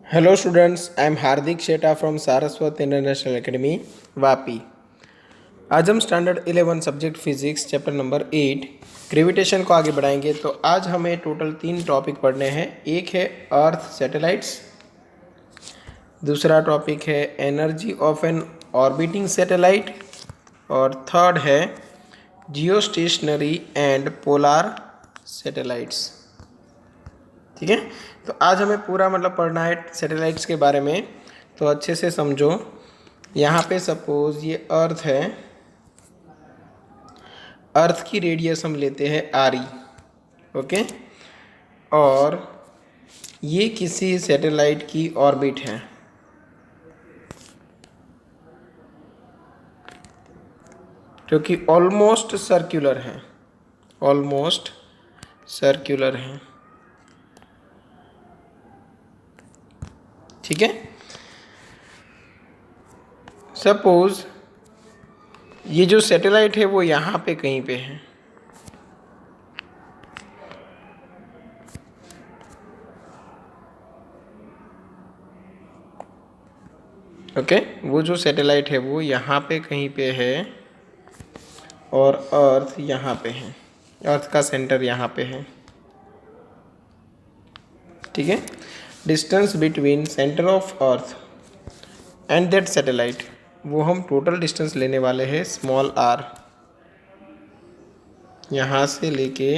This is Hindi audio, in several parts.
Hello students, I am Hardik Sheta from Saraswat international academy Vapi. आज हम standard 11 subject physics chapter number 8 gravitation को आगे बढ़ाएंगे। तो आज हमें टोटल 3 टॉपिक पढ़ने हैं। एक है अर्थ सैटेलाइट्स, दूसरा टॉपिक है energy of an orbiting satellite और थर्ड है जियोस्टेशनरी एंड पोलार सैटेलाइट्स। ठीक है, तो आज हमें पूरा पढ़ना है सैटेलाइट्स के बारे में। तो अच्छे से समझो। यहाँ पे सपोज ये अर्थ है, अर्थ की रेडियस हम लेते हैं आर ई, ओके, और ये किसी सैटेलाइट की ऑर्बिट है। जो कि ऑलमोस्ट सर्कुलर है, ऑलमोस्ट सर्कुलर है। ठीक है, सपोज ये जो सैटेलाइट है वो यहाँ पे कहीं पे है, ओके, वो जो सैटेलाइट है वो यहाँ पे कहीं पे है और अर्थ यहाँ पे है, अर्थ का सेंटर यहाँ पे है। ठीक है, distance between centre of earth and that satellite, वो हम टोटल डिस्टेंस लेने वाले हैं स्मॉल आर। यहाँ से लेके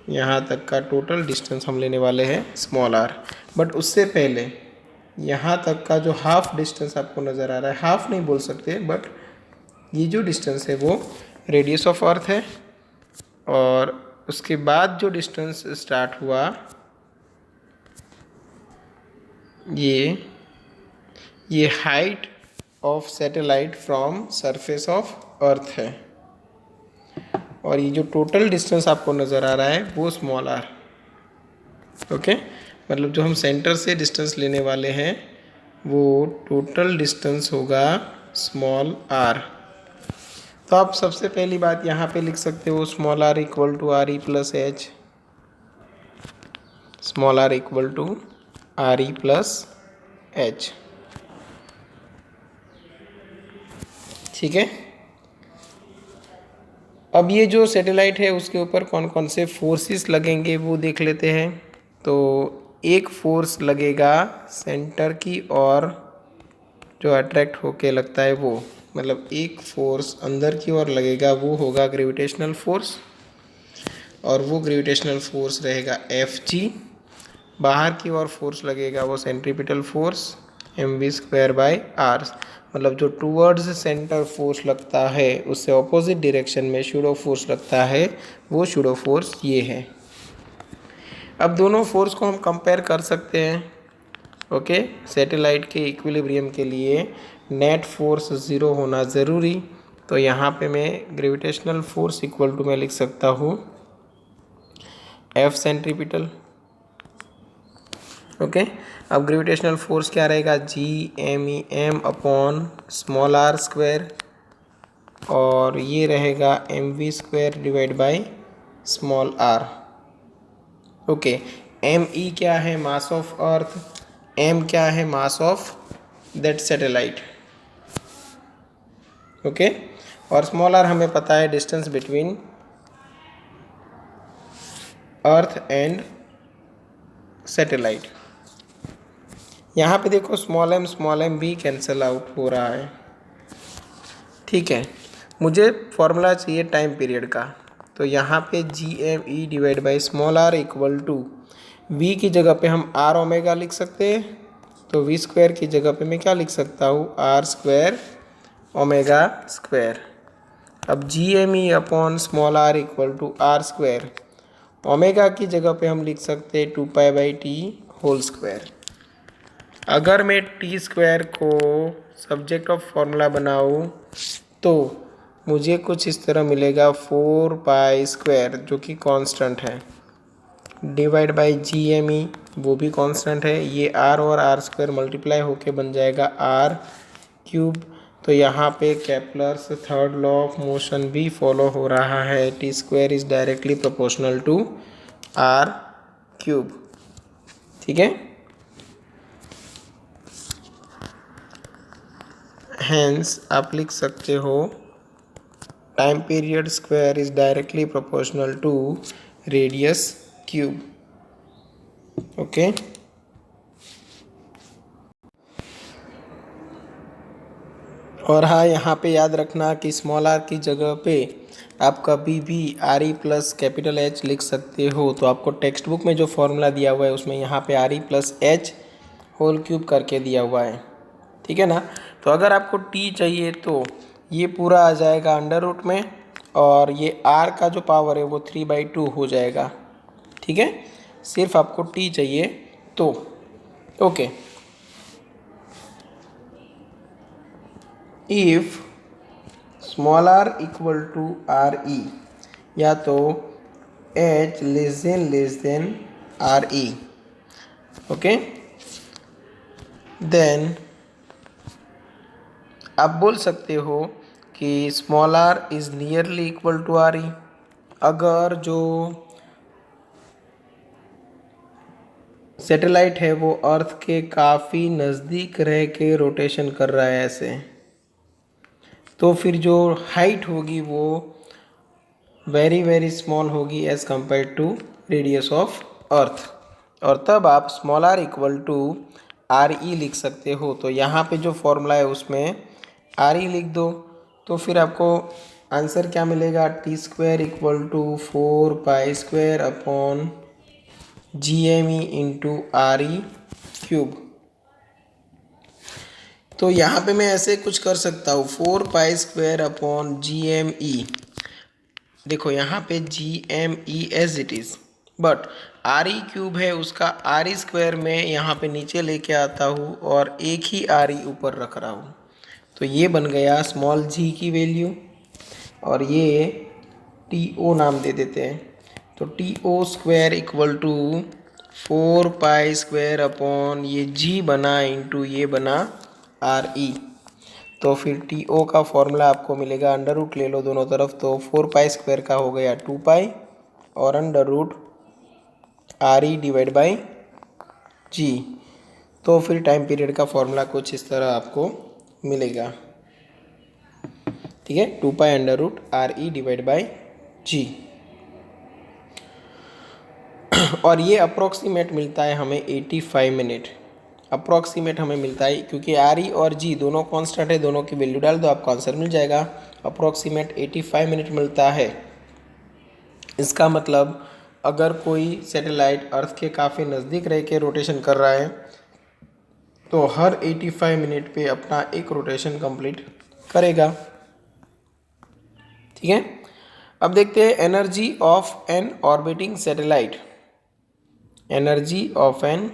यहाँ तक का टोटल डिस्टेंस हम लेने वाले हैं स्मॉल आर। बट उससे पहले यहाँ तक का जो हाफ डिस्टेंस आपको नज़र आ रहा है, हाफ नहीं बोल सकते, बट ये जो डिस्टेंस है वो रेडियस ऑफ अर्थ है। और उसके बाद जो डिस्टेंस स्टार्ट हुआ ये height of satellite from surface of earth है। और ये जो टोटल डिस्टेंस आपको नज़र आ रहा है वो स्मॉल आर, ओके, मतलब जो हम सेंटर से डिस्टेंस लेने वाले हैं वो टोटल डिस्टेंस होगा स्मॉल आर। तो आप सबसे पहली बात यहाँ पे लिख सकते हो small R equal to R E plus H, small R equal to R E plus H. ठीक है, अब ये जो सैटेलाइट है उसके ऊपर कौन कौन से फोर्सेस लगेंगे वो देख लेते हैं। तो एक फोर्स लगेगा सेंटर की और जो अट्रैक्ट होके लगता है वो, मतलब एक फोर्स अंदर की ओर लगेगा, वो होगा ग्रेविटेशनल फोर्स। और वो ग्रेविटेशनल फोर्स रहेगा एफ जी। बाहर की ओर फोर्स लगेगा वो centripetal force M V square by R. मतलब जो टूवर्ड्स सेंटर फोर्स लगता है उससे ऑपोजिट डायरेक्शन में शूडो फोर्स लगता है, वो शूडो फोर्स ये है। अब दोनों फोर्स को हम कंपेयर कर सकते हैं, ओके। सैटेलाइट के इक्विलिब्रियम के लिए नेट फोर्स ज़ीरो होना ज़रूरी। तो यहाँ पे मैं ग्रेविटेशनल फोर्स इक्वल टू मैं लिख सकता हूँ एफ सेंट्रीपिटल, ओके। अब ग्रेविटेशनल फोर्स क्या रहेगा, G M E M upon small R square, और ये रहेगा M V square divide by small R, okay. M E क्या है, मास ऑफ अर्थ, एम क्या है, mass of that satellite, okay. और स्मॉल आर हमें पता है distance between earth and satellite. यहाँ पे देखो स्मॉल एम भी कैंसिल आउट हो रहा है। ठीक है, मुझे फॉर्मूला चाहिए टाइम पीरियड का। तो यहाँ पे G M E divide by small R equal to V की जगह पे हम आर ओमेगा लिख सकते हैं। तो वी स्क्वायर की जगह पे मैं क्या लिख सकता हूँ, आर स्क्वायर ओमेगा स्क्वायर। अब G M E upon small R equal to R square, omega की जगह पे हम लिख सकते हैं 2 pi by T whole square. अगर मैं टी स्क्वायर को सब्जेक्ट ऑफ फॉर्मूला बनाऊँ तो मुझे कुछ इस तरह मिलेगा 4 पाई स्क्वायर, जो कि कांस्टेंट है, divide by G M E, वो भी कांस्टेंट है। ये आर और आर स्क्वायर मल्टीप्लाई होके बन जाएगा आर क्यूब। तो यहाँ पे Kepler's third law of motion भी फॉलो हो रहा है, T square is directly proportional to R cube. ठीक है, हेंस आप लिख सकते हो time period square is directly proportional to radius cube. Okay, और हाँ, यहाँ पे याद रखना कि स्मॉल आर की जगह पे आप कभी भी are E plus capital H लिख सकते हो। तो आपको टेक्स्ट बुक में जो फॉर्मूला दिया हुआ है उसमें यहाँ पे R E plus H whole cube करके दिया हुआ है, ठीक है ना। तो अगर आपको टी चाहिए तो ये पूरा आ जाएगा अंडर रूट में, और ये आर का जो पावर है वो 3/2 हो जाएगा, ठीक है। सिर्फ आपको टी चाहिए तो। Okay, if small R equal to R E, या तो H less than R E, okay, then आप बोल सकते हो कि small R is nearly equal to R E. अगर जो सैटेलाइट है वो अर्थ के काफ़ी नज़दीक रह के रोटेशन कर रहा है ऐसे, तो फिर जो हाइट होगी वो वेरी वेरी स्मॉल होगी as compare to radius of earth. और तब आप small R equal to R E लिख सकते हो। तो यहाँ पे जो फॉर्मूला है उसमें आर ई लिख दो, तो फिर आपको आंसर क्या मिलेगा, T square equal to 4 pi square upon G M E into R E cube. तो यहाँ पे मैं ऐसे कुछ कर सकता हूँ, 4 pi square upon G M E. देखो यहाँ पे G M E as it is, but R E cube है उसका आर ई स्क्वायर में यहाँ पे नीचे लेके आता हूँ और एक ही आर ई ऊपर रख रहा हूँ। तो ये बन गया स्मॉल जी की वैल्यू, और ये टी ओ नाम दे देते हैं। तो T O square equal to 4 pi square upon ये जी बना इंटू ये बना आर ई। तो फिर टी ओ का फॉर्मूला आपको मिलेगा, अंडर रूट ले लो दोनों तरफ, तो 4 पाई स्क्वायर का हो गया 2 पाई, और under root R E divide by G. तो फिर टाइम पीरियड का फॉर्मूला कुछ इस तरह आपको मिलेगा, ठीक है, 2 pi under root R E divide by G. और ये अप्रोक्सीमेट मिलता है हमें 85 मिनट, अप्रोक्सीमेट हमें मिलता है, क्योंकि आर ई और जी दोनों कांस्टेंट है, दोनों की वैल्यू डाल दो आपको आंसर मिल जाएगा। अप्रोक्सीमेट 85 मिनट मिलता है। इसका मतलब अगर कोई सैटेलाइट अर्थ के काफ़ी नज़दीक रह के रोटेशन कर रहा है तो हर 85 मिनट पे अपना एक रोटेशन कंप्लीट करेगा, ठीक है। अब देखते हैं energy of an orbiting satellite. Energy of an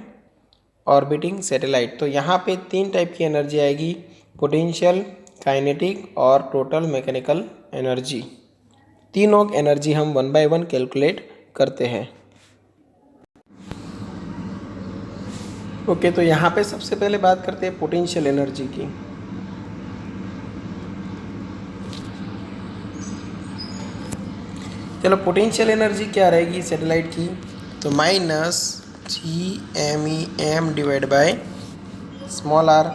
orbiting satellite, तो यहाँ पे 3 टाइप की एनर्जी आएगी, पोटेंशियल, काइनेटिक और टोटल मैकेनिकल एनर्जी। तीनों एनर्जी हम 1 बाय 1 कैलकुलेट करते हैं। ओके, तो यहाँ पे सबसे पहले बात करते हैं पोटेंशियल एनर्जी की। चलो, पोटेंशियल एनर्जी क्या रहेगी सैटेलाइट की, तो minus G M E M divide by small R.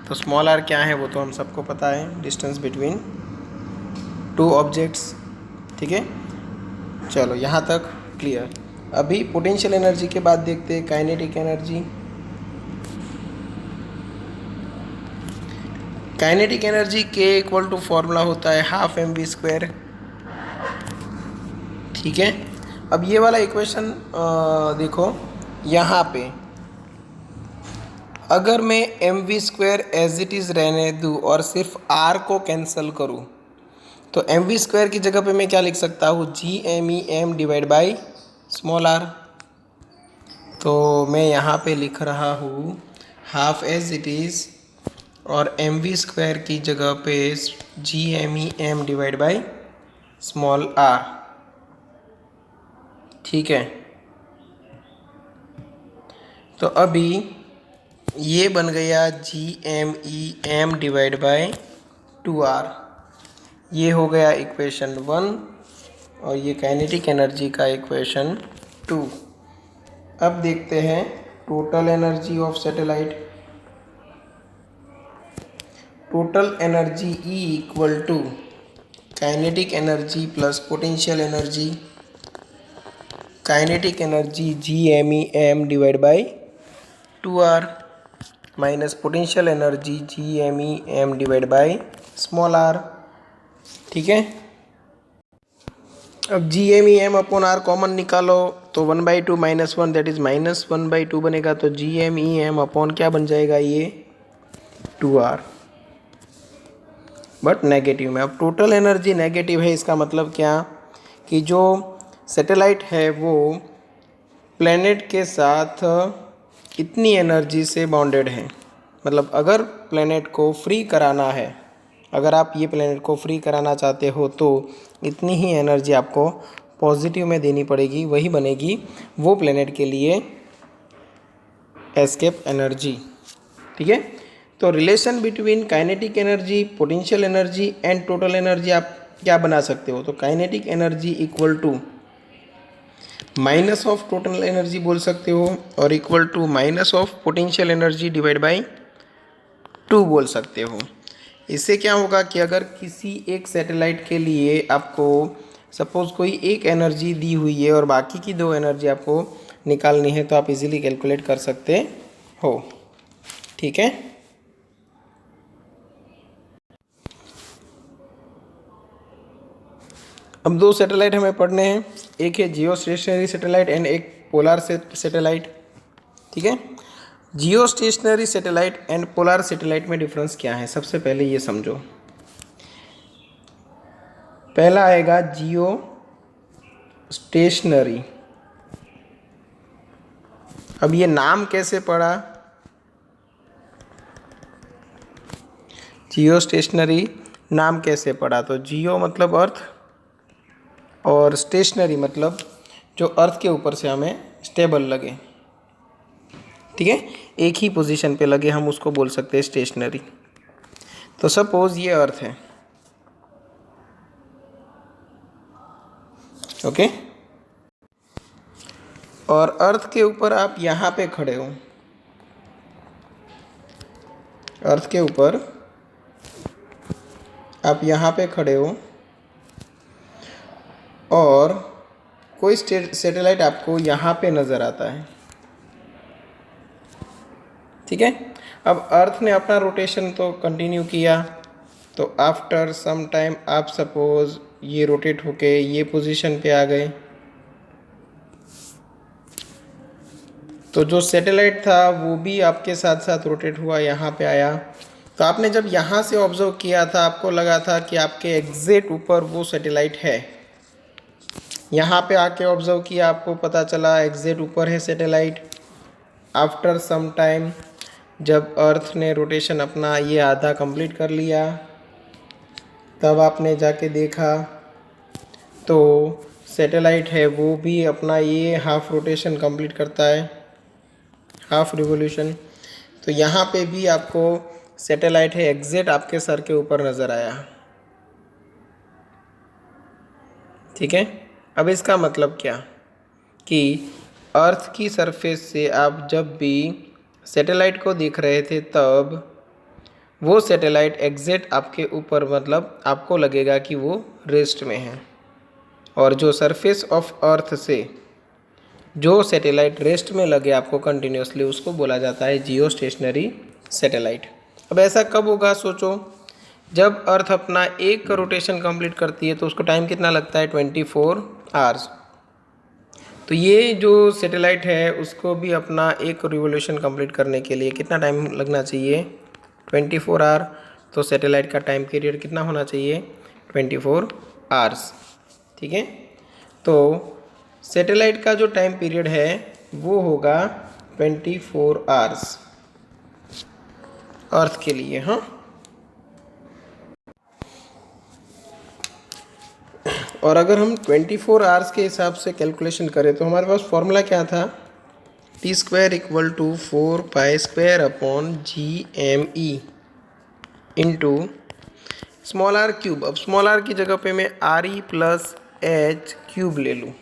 तो स्मॉल आर क्या है वो तो हम सबको पता है, डिस्टेंस बिटवीन 2 ऑब्जेक्ट्स, ठीक है। चलो यहाँ तक क्लियर। अभी पोटेंशियल एनर्जी के बाद देखते हैं काइनेटिक एनर्जी। काइनेटिक एनर्जी के इक्वल टू फॉर्मूला होता है हाफ एम वी स्क्वायर, ठीक है। अब ये वाला इक्वेशन देखो, यहाँ पे अगर मैं M V square as it is रहने दूँ और सिर्फ आर को कैंसिल करूँ, तो एम वी स्क्वायर की जगह पे मैं क्या लिख सकता हूँ, G M E M divide by small R. तो मैं यहाँ पे लिख रहा हूँ हाफ एज इट इज़, और एम वी स्क्वायर की जगह पे G M E M divide by small R, ठीक है। तो अभी ये बन गया G M E M divide by 2R, ये हो गया इक्वेशन 1, और ये काइनेटिक एनर्जी का इक्वेशन 2। अब देखते हैं total energy of satellite. Total energy E equal to kinetic energy plus potential energy, kinetic energy GMEM divide by 2R minus potential energy GMEM divide by small r। ठीक है, अब GMEM अपॉन R कॉमन निकालो तो 1/2 माइनस 1 दैट इज माइनस 1/2 बनेगा, तो GMEM अपॉन क्या बन जाएगा ये 2R, बट नेगेटिव में। अब टोटल एनर्जी नेगेटिव है, इसका मतलब क्या कि जो सैटेलाइट है वो प्लेनेट के साथ इतनी एनर्जी से बाउंडेड है। मतलब अगर प्लेनेट को फ्री कराना है, अगर आप ये प्लेनेट को फ्री कराना चाहते हो तो इतनी ही एनर्जी आपको पॉजिटिव में देनी पड़ेगी, वही बनेगी वो प्लेनेट के लिए एस्केप एनर्जी। ठीक है, तो relation between kinetic energy, potential energy and total energy आप क्या बना सकते हो, तो kinetic energy equal to minus of total energy बोल सकते हो, और equal to minus of potential energy divide by 2 बोल सकते हो। इससे क्या होगा कि अगर किसी एक सैटेलाइट के लिए आपको सपोज कोई एक एनर्जी दी हुई है और बाकी की 2 एनर्जी आपको निकालनी है, तो आप इजीली कैलकुलेट कर सकते हो। ठीक है, अब 2 सैटेलाइट हमें पढ़ने हैं, एक है जियो स्टेशनरी सैटेलाइट एंड एक पोलर सैटेलाइट। ठीक है, जियो stationery satellite and polar satellite में डिफरेंस क्या है, सबसे पहले ये समझो। पहला आएगा जियो स्टेशनरी। अब ये नाम कैसे पड़ा, जियो स्टेशनरी नाम कैसे पड़ा, तो जियो मतलब अर्थ और स्टेशनरी मतलब जो अर्थ के ऊपर से हमें स्टेबल लगे। ठीक है, एक ही पोजीशन पे लगे, हम उसको बोल सकते हैं स्टेशनरी। तो सपोज ये अर्थ है, ओके, और अर्थ के ऊपर आप यहाँ पे खड़े हो, अर्थ के ऊपर आप यहाँ पे खड़े हो और कोई सैटेलाइट आपको यहाँ पे नज़र आता है। ठीक है, अब अर्थ ने अपना रोटेशन तो कंटिन्यू किया, तो आफ्टर सम टाइम आप सपोज ये रोटेट होके ये पोजीशन पे आ गए, तो जो सैटेलाइट था वो भी आपके साथ साथ रोटेट हुआ, यहाँ पे आया। तो आपने जब यहाँ से ऑब्जर्व किया था, आपको लगा था कि आपके एग्जैक्ट ऊपर वो सैटेलाइट है। यहाँ पे आके ऑब्जर्व किया, आपको पता चला एग्जैक्ट ऊपर है सैटेलाइट। आफ्टर सम टाइम जब अर्थ ने रोटेशन अपना ये आधा कंप्लीट कर लिया, तब आपने जाके देखा तो सैटेलाइट है वो भी अपना ये हाफ रोटेशन कंप्लीट करता है, हाफ रिवोल्यूशन। तो यहाँ पे भी आपको सैटेलाइट है एग्जैक्ट आपके सर के ऊपर नज़र आया। ठीक है, अब इसका मतलब क्या कि अर्थ की सरफेस से आप जब भी सैटेलाइट को देख रहे थे, तब वो सैटेलाइट एग्जैक्ट आपके ऊपर, मतलब आपको लगेगा कि वो रेस्ट में है। और जो सरफेस ऑफ अर्थ से जो सैटेलाइट रेस्ट में लगे आपको कंटिन्यूसली, उसको बोला जाता है जियो स्टेशनरी सैटेलाइट। अब ऐसा कब होगा, सोचो, जब अर्थ अपना एक रोटेशन कंप्लीट करती है तो उसको टाइम कितना लगता है, 24 आवर्स। तो ये जो सैटेलाइट है उसको भी अपना एक रिवोल्यूशन कंप्लीट करने के लिए कितना टाइम लगना चाहिए, 24 आवर। तो सैटेलाइट का टाइम पीरियड कितना होना चाहिए, 24 आवर्स। ठीक है, तो सैटेलाइट का जो टाइम पीरियड है वो होगा 24 आवर्स अर्थ के लिए। हाँ, और अगर हम 24 आवर्स के हिसाब से कैलकुलेशन करें तो हमारे पास फॉर्मूला क्या था, T² equal to 4π² upon GME into small r cube. अब स्मॉल r की जगह पे मैं RE प्लस H क्यूब ले लूँ,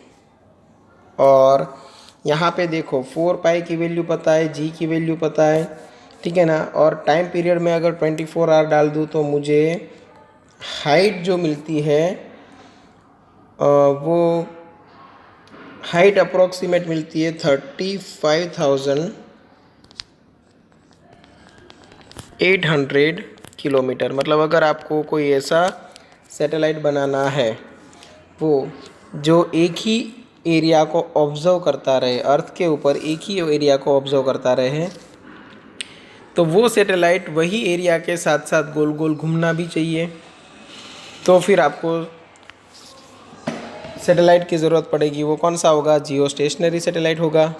और यहाँ पे देखो 4π की वैल्यू पता है, G की वैल्यू पता है, ठीक है ना। और टाइम पीरियड में अगर 24 आवर डाल दूँ तो मुझे हाइट जो मिलती है वो हाइट अप्रोक्सीमेट मिलती है 35,800 किलोमीटर। मतलब अगर आपको कोई ऐसा सैटेलाइट बनाना है वो जो एक ही एरिया को ऑब्जर्व करता रहे, अर्थ के ऊपर एक ही एरिया को ऑब्जर्व करता रहे, तो वो सैटेलाइट वही एरिया के साथ साथ गोल गोल घूमना भी चाहिए। तो फिर आपको सैटेलाइट की ज़रूरत पड़ेगी। वो कौन सा होगा? जियो स्टेशनरी सैटेलाइट होगा।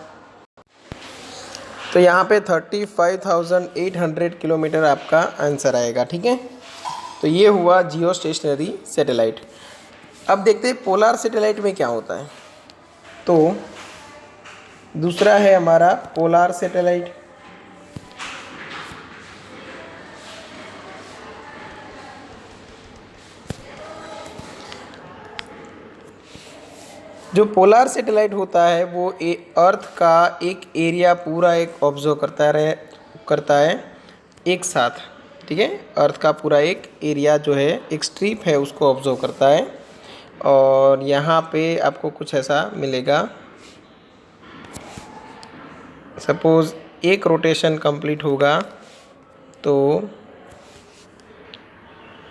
तो यहाँ पे 35,800 किलोमीटर आपका आंसर आएगा। ठीक है, तो ये हुआ जियो स्टेशनरी सैटेलाइट। अब देखते हैं पोलार सैटेलाइट में क्या होता है। तो दूसरा है हमारा पोलार सैटेलाइट। जो पोलार सैटेलाइट होता है वो अर्थ का एक एरिया पूरा एक ऑब्जर्व करता है एक साथ। ठीक है, अर्थ का पूरा एक एरिया जो है, एक स्ट्रिप है, उसको ऑब्जर्व करता है। और यहाँ पे आपको कुछ ऐसा मिलेगा। सपोज़ एक रोटेशन कंप्लीट होगा तो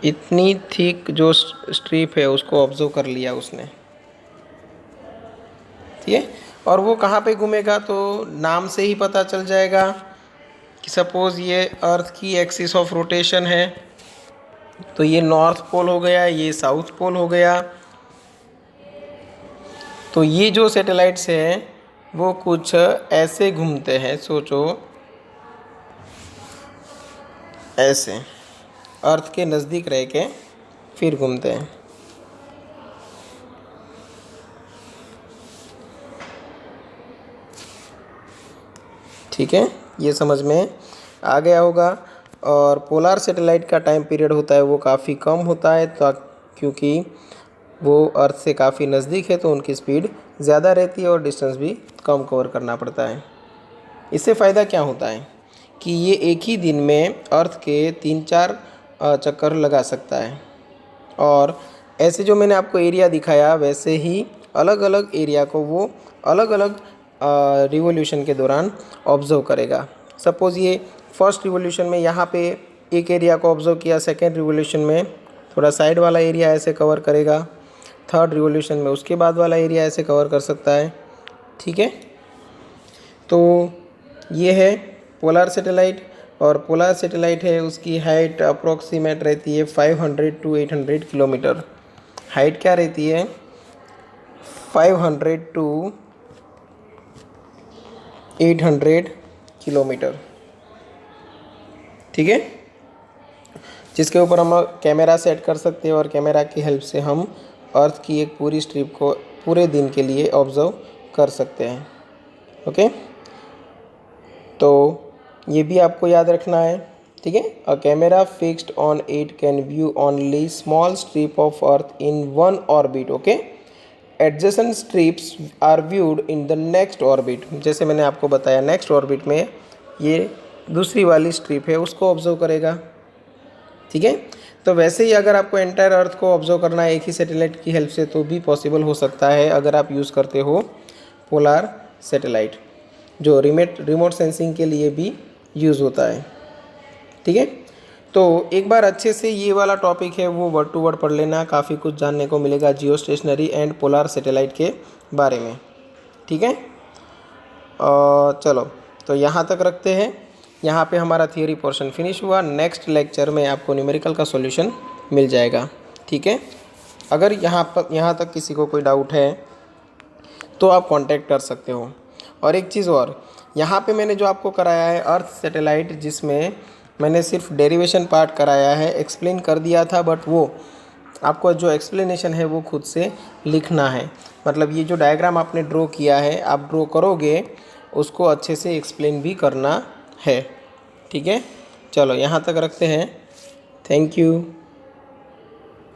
इतनी थिक जो स्ट्रिप है उसको ऑब्जर्व कर लिया उसने। ठीक है, और वो कहाँ पे घूमेगा तो नाम से ही पता चल जाएगा कि सपोज़ ये अर्थ की एक्सिस ऑफ रोटेशन है, तो ये नॉर्थ पोल हो गया, ये साउथ पोल हो गया। तो ये जो सैटेलाइट्स हैं वो कुछ ऐसे घूमते हैं, सोचो ऐसे अर्थ के नज़दीक रह के फिर घूमते हैं। ठीक है, ये समझ में आ गया होगा। और पोलार सैटेलाइट का टाइम पीरियड होता है वो काफ़ी कम होता है, तो क्योंकि वो अर्थ से काफ़ी नज़दीक है तो उनकी स्पीड ज़्यादा रहती है और डिस्टेंस भी कम कवर करना पड़ता है। इससे फ़ायदा क्या होता है कि ये एक ही दिन में अर्थ के 3-4 चक्कर लगा सकता है। और ऐसे जो मैंने आपको एरिया दिखाया वैसे ही अलग अलग एरिया को वो अलग अलग रिवोल्यूशन के दौरान ऑब्ज़र्व करेगा। सपोज़ ये फर्स्ट रिवोल्यूशन में यहाँ पे एक एरिया को ऑब्ज़र्व किया, सेकेंड रिवोल्यूशन में थोड़ा साइड वाला एरिया ऐसे कवर करेगा, थर्ड रिवोल्यूशन में उसके बाद वाला एरिया ऐसे कवर कर सकता है। ठीक है, तो ये है पोलार सैटेलाइट। और पोलार सैटेलाइट है उसकी हाइट अप्रोक्सीमेट रहती है 500 to 800 किलोमीटर। हाइट क्या रहती है? 500 to 800 किलोमीटर। ठीक है, जिसके ऊपर हम कैमरा सेट कर सकते हैं और कैमरा की हेल्प से हम अर्थ की एक पूरी स्ट्रिप को पूरे दिन के लिए ऑब्जर्व कर सकते हैं। ओके, तो ये भी आपको याद रखना है। ठीक है, a camera fixed on it can view only small strip of earth in one orbit. Okay, adjacent strips are viewed in the next orbit. जैसे मैंने आपको बताया, नेक्स्ट ऑर्बिट में ये दूसरी वाली स्ट्रिप है उसको ऑब्जर्व करेगा। ठीक है, तो वैसे ही अगर आपको एंटायर अर्थ को ऑब्जर्व करना है एक ही सैटेलाइट की हेल्प से तो भी पॉसिबल हो सकता है अगर आप यूज़ करते हो पोलार सैटेलाइट, जो रिमोट सेंसिंग के लिए भी यूज़ होता है। ठीक है, तो एक बार अच्छे से ये वाला टॉपिक है वो वर्ड टू वर्ड पढ़ लेना, काफ़ी कुछ जानने को मिलेगा जियो स्टेशनरी एंड पोलार सैटेलाइट के बारे में। ठीक है, चलो तो यहाँ तक रखते हैं। यहाँ पे हमारा थियोरी पोर्शन फिनिश हुआ। नेक्स्ट लेक्चर में आपको न्यूमेरिकल का सॉल्यूशन मिल जाएगा। ठीक है, अगर यहाँ तक किसी को कोई डाउट है तो आप कांटेक्ट कर सकते हो। और एक चीज़ और, यहाँ पे मैंने जो आपको कराया है अर्थ सैटेलाइट, जिसमें मैंने सिर्फ डेरिवेशन पार्ट कराया है, एक्सप्लेन कर दिया था, बट वो आपको जो एक्सप्लेनेशन है वो खुद से लिखना है। मतलब ये जो डायग्राम आपने ड्रॉ किया है, आप ड्रॉ करोगे उसको अच्छे से एक्सप्लेन भी करना है। ठीक है, चलो यहाँ तक रखते हैं। Thank you.